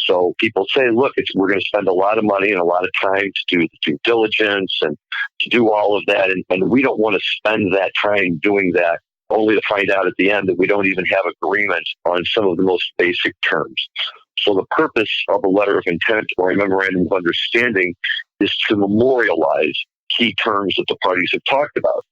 So people say, look, we're going to spend a lot of money and a lot of time to do the due diligence and to do all of that. And we don't want to spend that time doing that only to find out at the end that we don't even have agreement on some of the most basic terms. So the purpose of a letter of intent or a memorandum of understanding is to memorialize key terms that the parties have talked about.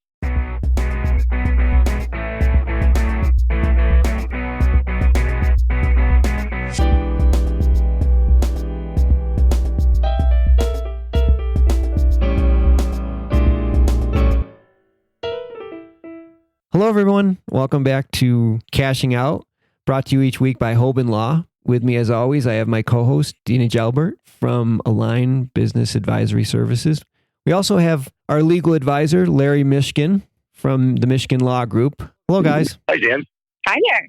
Hello, everyone. Welcome back to Cashing Out, brought to you each week by Hoban Law. With me, as always, I have my co-host, Dena Jalbert from Align Business Advisory Services. We also have our legal advisor, Larry Mishkin from the Mishkin Law Group. Hello, guys. Hi, Dan. Hi there.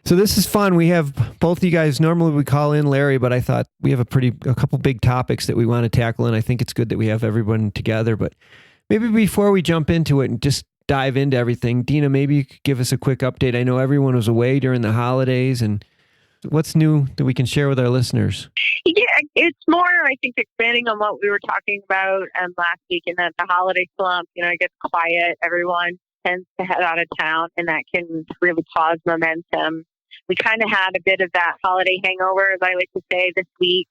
So this is fun. We have both of you guys. Normally we call in Larry, but I thought we have a couple big topics that we want to tackle, and I think it's good that we have everyone together. But maybe before we jump into it and just dive into everything, Dena, maybe you could give us a quick update. I know everyone was away during the holidays, and what's new that we can share with our listeners? Yeah, it's more, I think, expanding on what we were talking about last week, and that the holiday slump, it gets quiet. Everyone tends to head out of town, and that can really pause momentum. We kind of had a bit of that holiday hangover, as I like to say, this week.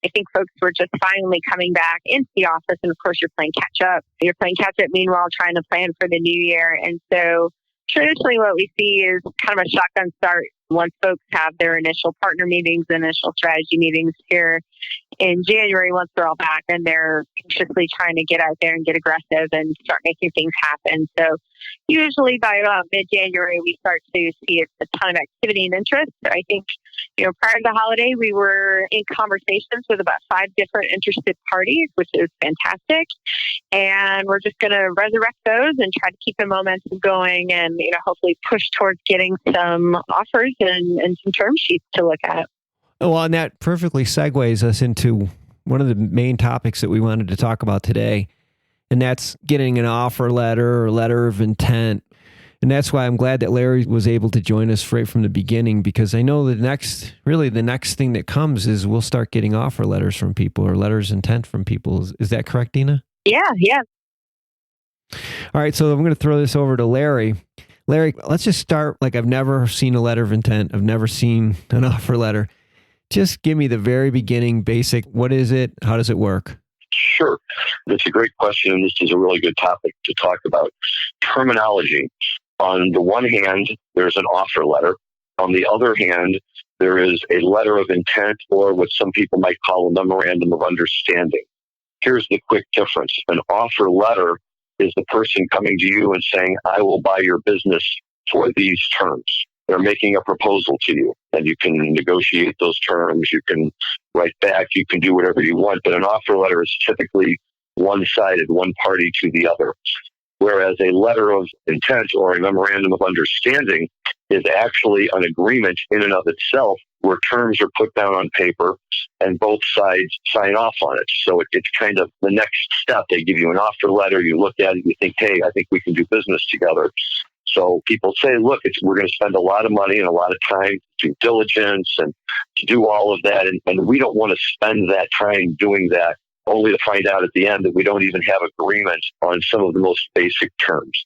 I think folks were just finally coming back into the office, and of course you're playing catch up. You're playing catch up meanwhile trying to plan for the new year. And so traditionally what we see is kind of a shotgun start once folks have their initial partner meetings, initial strategy meetings here in January, once they're all back, and they're anxiously trying to get out there and get aggressive and start making things happen. So usually by about mid-January, we start to see a ton of activity and interest. I think, prior to the holiday, we were in conversations with about 5 different interested parties, which is fantastic. And we're just going to resurrect those and try to keep the momentum going and, hopefully push towards getting some offers and some term sheets to look at. Well, and that perfectly segues us into one of the main topics that we wanted to talk about today, and that's getting an offer letter or letter of intent. And that's why I'm glad that Larry was able to join us right from the beginning, because I know the next thing that comes is we'll start getting offer letters from people or letters of intent from people. Is that correct, Dena? Yeah. All right, so I'm going to throw this over to Larry. Larry, let's just start like I've never seen a letter of intent. I've never seen an offer letter. Just give me the very beginning, basic. What is it? How does it work? Sure. That's a great question, and this is a really good topic to talk about. Terminology. On the one hand, there's an offer letter. On the other hand, there is a letter of intent, or what some people might call a memorandum of understanding. Here's the quick difference. An offer letter is the person coming to you and saying, I will buy your business for these terms. They're making a proposal to you, and you can negotiate those terms. You can write back. You can do whatever you want. But an offer letter is typically one-sided, one party to the other. Whereas a letter of intent or a memorandum of understanding is actually an agreement in and of itself where terms are put down on paper and both sides sign off on it. So it's kind of the next step. They give you an offer letter. You look at it. You think, hey, I think we can do business together. So people say, look, we're going to spend a lot of money and a lot of time to do diligence and to do all of that. And we don't want to spend that time doing that only to find out at the end that we don't even have agreement on some of the most basic terms.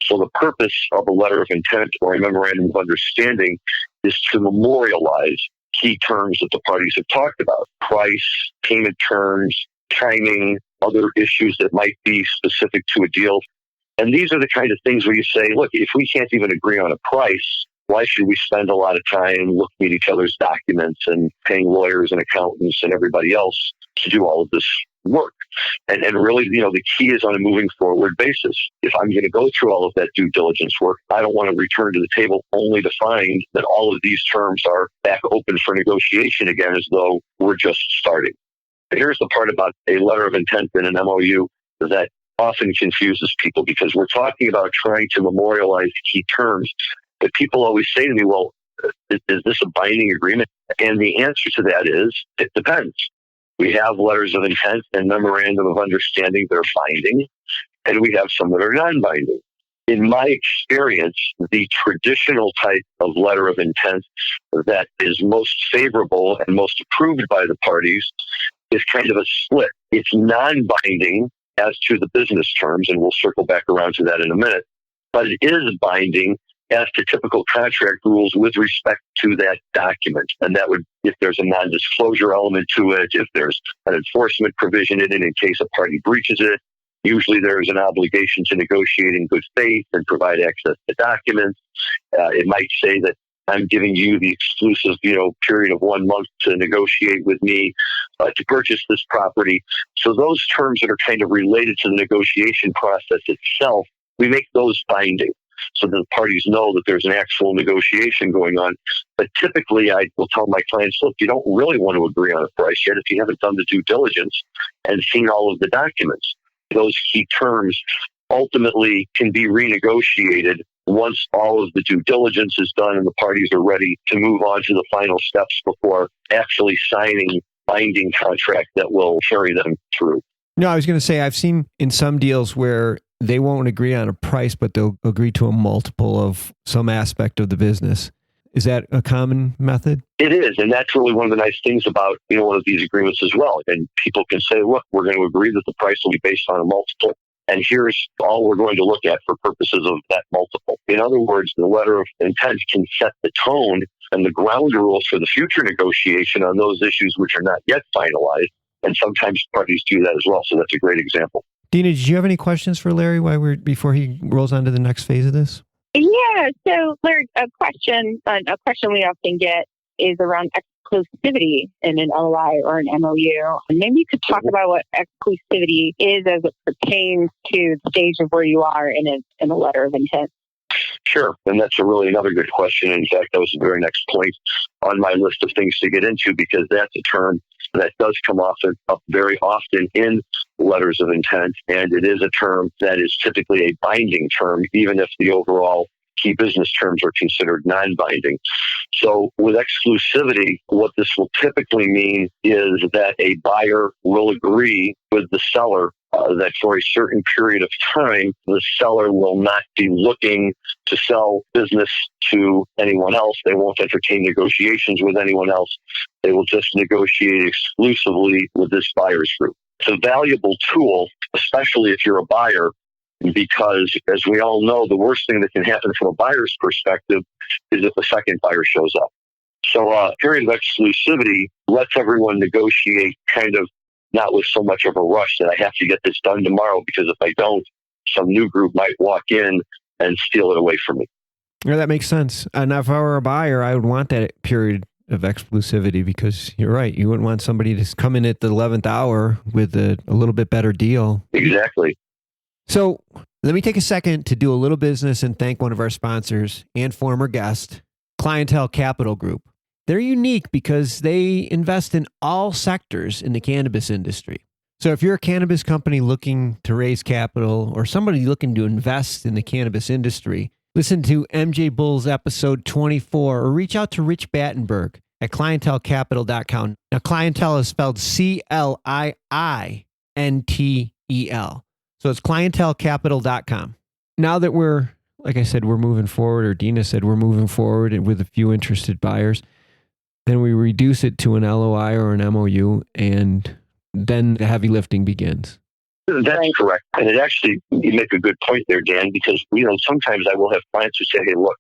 So the purpose of a letter of intent or a memorandum of understanding is to memorialize key terms that the parties have talked about: price, payment terms, timing, other issues that might be specific to a deal. And these are the kind of things where you say, look, if we can't even agree on a price, why should we spend a lot of time looking at each other's documents and paying lawyers and accountants and everybody else to do all of this work? And really, the key is on a moving forward basis. If I'm going to go through all of that due diligence work, I don't want to return to the table only to find that all of these terms are back open for negotiation again, as though we're just starting. But here's the part about a letter of intent and an MOU that often confuses people, because we're talking about trying to memorialize key terms. But people always say to me, well, is this a binding agreement? And the answer to that is, it depends. We have letters of intent and memorandum of understanding that are binding, and we have some that are non-binding. In my experience, the traditional type of letter of intent that is most favorable and most approved by the parties is kind of a split. It's non-binding as to the business terms, and we'll circle back around to that in a minute, but it is binding as to typical contract rules with respect to that document. And that would, if there's a non-disclosure element to it, if there's an enforcement provision in it in case a party breaches it, usually there is an obligation to negotiate in good faith and provide access to documents. It might say that I'm giving you the exclusive, period of 1 month to negotiate with me to purchase this property. So those terms that are kind of related to the negotiation process itself, we make those binding so that the parties know that there's an actual negotiation going on. But typically, I will tell my clients, look, you don't really want to agree on a price yet if you haven't done the due diligence and seen all of the documents. Those key terms ultimately can be renegotiated once all of the due diligence is done and the parties are ready to move on to the final steps before actually signing binding contract that will carry them through. No, I was going to say, I've seen in some deals where they won't agree on a price, but they'll agree to a multiple of some aspect of the business. Is that a common method? It is, and that's really one of the nice things about one of these agreements as well. And people can say, look, we're going to agree that the price will be based on a multiple, and here's all we're going to look at for purposes of that multiple. In other words, the letter of intent can set the tone and the ground rules for the future negotiation on those issues which are not yet finalized, and sometimes parties do that as well. So that's a great example. Dena, did you have any questions for Larry before he rolls on to the next phase of this? Yeah. So, Larry, a question we often get is around exclusivity in an LOI or an MOU. And maybe you could talk about what exclusivity is as it pertains to the stage of where you are in a letter of intent. Sure. And that's another good question. In fact, that was the very next point on my list of things to get into, because that's a term that does come up very often in letters of intent. And it is a term that is typically a binding term, even if the overall key business terms are considered non-binding. So with exclusivity, what this will typically mean is that a buyer will agree with the seller that for a certain period of time, the seller will not be looking to sell business to anyone else. They won't entertain negotiations with anyone else. They will just negotiate exclusively with this buyer's group. It's a valuable tool, especially if you're a buyer, because as we all know, the worst thing that can happen from a buyer's perspective is if a second buyer shows up. So a period of exclusivity lets everyone negotiate kind of not with so much of a rush that I have to get this done tomorrow, because if I don't, some new group might walk in and steal it away from me. Yeah, that makes sense. And if I were a buyer, I would want that period of exclusivity, because you're right. You wouldn't want somebody to come in at the 11th hour with a little bit better deal. Exactly. So let me take a second to do a little business and thank one of our sponsors and former guest, Clientele Capital Group. They're unique because they invest in all sectors in the cannabis industry. So if you're a cannabis company looking to raise capital, or somebody looking to invest in the cannabis industry, listen to MJBulls episode 24 or reach out to Rich Battenberg at clientelecapital.com. Now, clientele is spelled CLIINTEL. So it's clientelecapital.com. Now that we're moving forward, or Dena said we're moving forward with a few interested buyers, then we reduce it to an LOI or an MOU, and then the heavy lifting begins. That's correct. And you make a good point there, Dan, because, sometimes I will have clients who say, hey, look,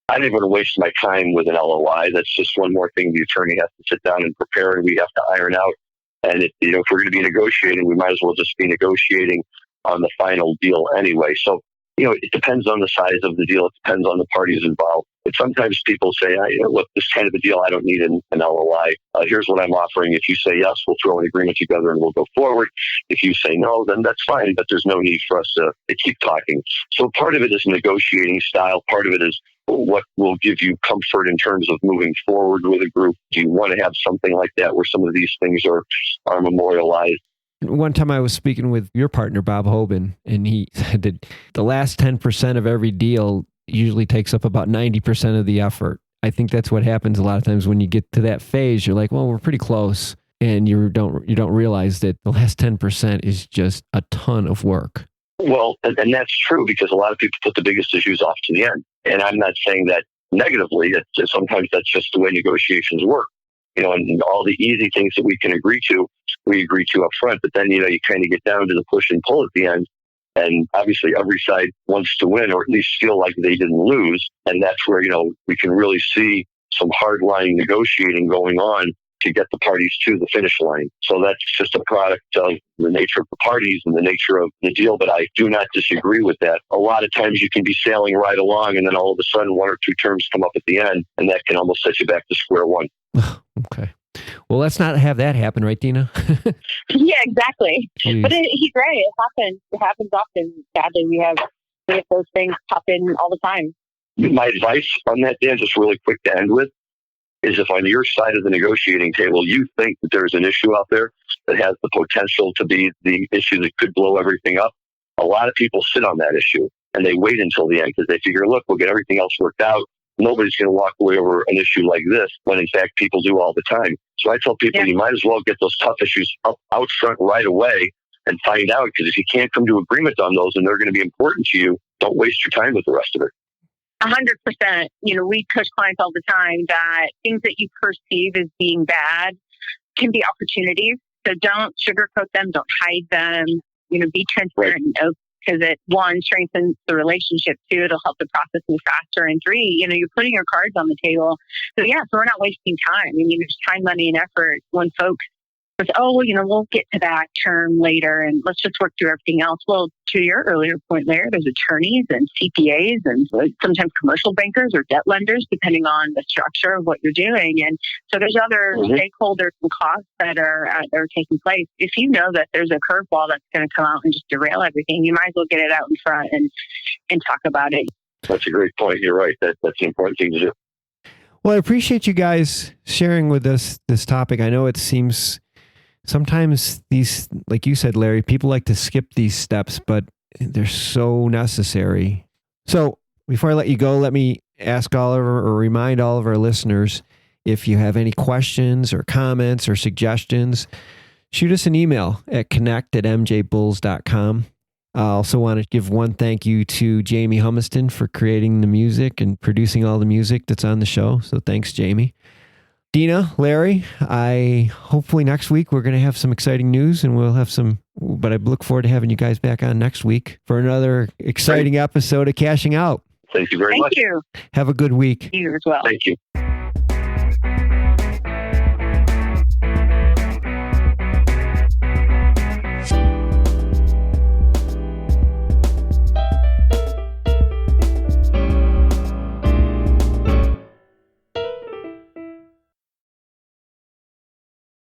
I didn't want to waste my time with an LOI. That's just one more thing the attorney has to sit down and prepare, and we have to iron out. And if we're going to be negotiating, we might as well just be negotiating on the final deal anyway. So, it depends on the size of the deal. It depends on the parties involved. But sometimes people say, look, this kind of a deal, I don't need an LOI. Here's what I'm offering. If you say yes, we'll throw an agreement together and we'll go forward. If you say no, then that's fine, but there's no need for us to keep talking. So part of it is negotiating style. Part of it is what will give you comfort in terms of moving forward with a group. Do you want to have something like that where some of these things are memorialized? One time I was speaking with your partner, Bob Hoban, and he said that the last 10% of every deal usually takes up about 90% of the effort. I think that's what happens a lot of times when you get to that phase. You're like, well, we're pretty close. And you don't realize that the last 10% is just a ton of work. Well, and that's true because a lot of people put the biggest issues off to the end. And I'm not saying that negatively. Sometimes that's just the way negotiations work. And all the easy things that we can agree to, we agree to up front. But then, you kind of get down to the push and pull at the end. And obviously every side wants to win or at least feel like they didn't lose. And that's where, we can really see some hard-line negotiating going on to get the parties to the finish line. So that's just a product of the nature of the parties and the nature of the deal. But I do not disagree with that. A lot of times you can be sailing right along and then all of a sudden one or two terms come up at the end and that can almost set you back to square one. Okay. Well, let's not have that happen, right, Dena? Yeah, exactly. Jeez. But he's right. It happens. It happens often. Sadly, we have those things pop in all the time. My advice on that, Dan, just really quick to end with, is if on your side of the negotiating table, you think that there's an issue out there that has the potential to be the issue that could blow everything up, a lot of people sit on that issue and they wait until the end because they figure, look, we'll get everything else worked out. Nobody's going to walk away over an issue like this when in fact people do all the time. So I tell people you might as well get those tough issues up out front right away and find out, because if you can't come to agreement on those and they're going to be important to you, don't waste your time with the rest of it. 100%. We push clients all the time that things that you perceive as being bad can be opportunities. So don't sugarcoat them. Don't hide them. Be transparent and open, because it, one, strengthens the relationship. Two, it'll help the process move faster. And three, you're putting your cards on the table. So we're not wasting time. There's time, money, and effort when folks say, we'll get to that term later and let's just work through everything else. Well, to your earlier point, Larry, there's attorneys and CPAs and sometimes commercial bankers or debt lenders, depending on the structure of what you're doing. And so there's other stakeholders and costs that are taking place. If you know that there's a curveball that's going to come out and just derail everything, you might as well get it out in front and talk about it. That's a great point. You're right. That's the important thing to do. Well, I appreciate you guys sharing with us this topic. I know it seems sometimes these, like you said, Larry, people like to skip these steps, but they're so necessary. So before I let you go, let me ask remind all of our listeners, if you have any questions or comments or suggestions, shoot us an email at connect@mjbulls.com. I also want to give one thank you to Jamie Humiston for creating the music and producing all the music that's on the show. So thanks, Jamie. Dena, Larry, hopefully next week we're going to have some exciting news and we'll have but I look forward to having you guys back on next week for another exciting episode of Cashing Out. Thank you very much. Thank you. Have a good week. You as well. Thank you.